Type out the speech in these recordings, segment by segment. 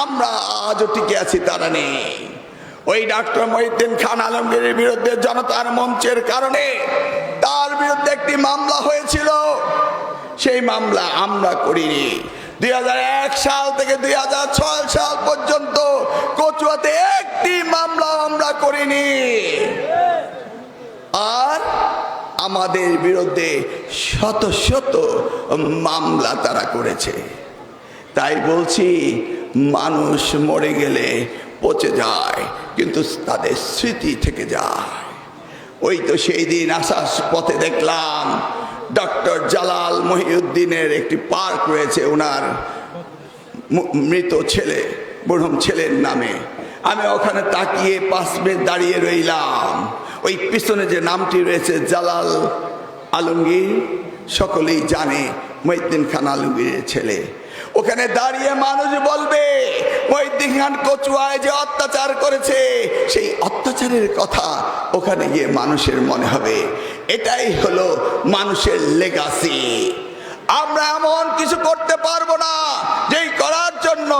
আমরা আজও টিকে আছি তারা নেই। ওই ডক্টর মহিউদ্দিন খান আলমগীরের বিরুদ্ধে জনতার মঞ্চের কারণে তার বিরুদ্ধে একটি মামলা হয়েছিল, সেই মামলা আমরা করিনি। 2001 সাল থেকে 2006 সাল পর্যন্ত কচুয়াতে একটি মামলা আমরা করিনি, আর আমাদের বিরুদ্ধে শত শত মামলা তারা করেছে। তাই বলছি, মানুষ মরে গেলে পচে যায়, কিন্তু তাদের স্মৃতি থেকে যায়। ওই তো সেই দিন আসার পথে দেখলাম ডক্টর জালাল মহিউদ্দিনের একটি পার্ক রয়েছে ওনার মৃত ছেলে মরহুম ছেলের নামে। আমি ওখানে তাকিয়ে 5 মিনিট দাঁড়িয়ে রইলাম। ওই পিছনে যে নামটি রয়েছে জালাল আলমগীর, সকলেই জানে মহিউদ্দিন খান আলমগীরের ছেলে। ওখানে দাঁড়িয়ে মানুষ বলবে মহিউদ্দিন খান কচুয়ায় যে অত্যাচার করেছে, সেই অত্যাচারের কথা ওখানে গিয়ে মানুষের মনে হবে। এটাই হলো মানুষের লেগাসি। আমরা এমন কিছু করতে পারবো না যেই করার জন্য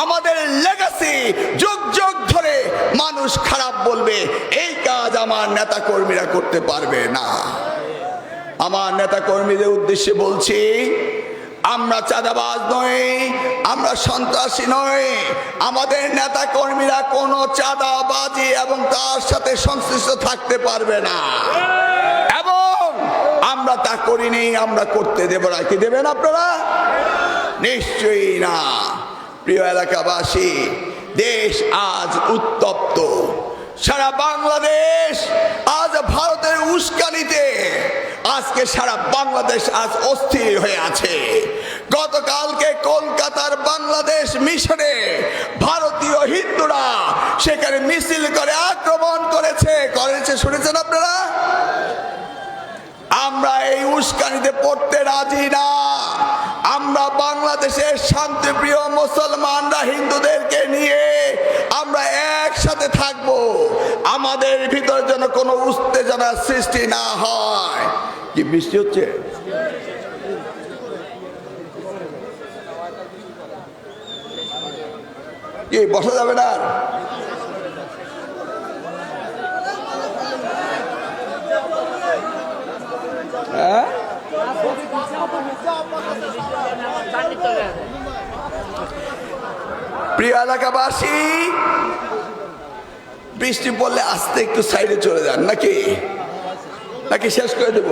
আমাদের লেগাসি যুগ যুগ ধরে মানুষ খারাপ বলবে। এই কাজ আমার নেতা কর্মীরা করতে পারবে না। আমার নেতা কর্মীদের উদ্দেশ্যে বলছি, আমরা চাঁদাবাজ নই, আমরা সন্ত্রাসী নই। আমাদের নেতা কর্মীরা কোনো চাঁদাবাজি এবং তার সাথে সংশ্লিষ্ট থাকতে পারবে না, এবং আমরা তা করিনি, আমরা করতে দেব না। কি দেবেন আপনারা? নিশ্চয়ই না। প্রিয় এলাকাবাসী, দেশ আজ উত্তপ্ত। সারা বাংলাদেশ আজ ভারতের উস্কানিতে আজকে সারা বাংলাদেশ আজ অস্থির হয়ে আছে। গতকালকে কলকাতার বাংলাদেশ মিশনে ভারতীয় হিন্দুরা সেখানে মিছিল করে আক্রমণ করেছে শুনেছেন আপনারা? আমরা এই উস্কানিতে পড়তে রাজি না। আমরা বাংলাদেশের শান্তিপ্রিয় মুসলমানরা হিন্দুদেরকে নিয়ে আমরা একসাথে থাকব। আমাদের ভিতরে যেন কোনো উত্তেজনা সৃষ্টি না হয়। কি বৃষ্টি হচ্ছে? কি বসা যাবে না? প্রিয় এলাকাবাসী, বৃষ্টি পড়লে আস্তে একটু সাইডে চলে যান, নাকি শেষ করে দেব?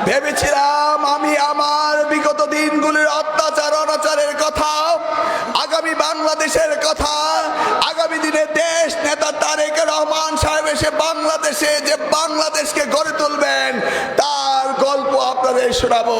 ভেবেছিলাম আমি আমার বিগত দিনগুলির অত্যাচার অনাচারের কথা, আগামী বাংলাদেশের কথা, আগামী দিনে দেশ নেতা তারেক রহমান সাহেব এসে বাংলাদেশে যে বাংলাদেশকে গড়ে তুলবেন তার গল্প আপনাদের শোনাবো।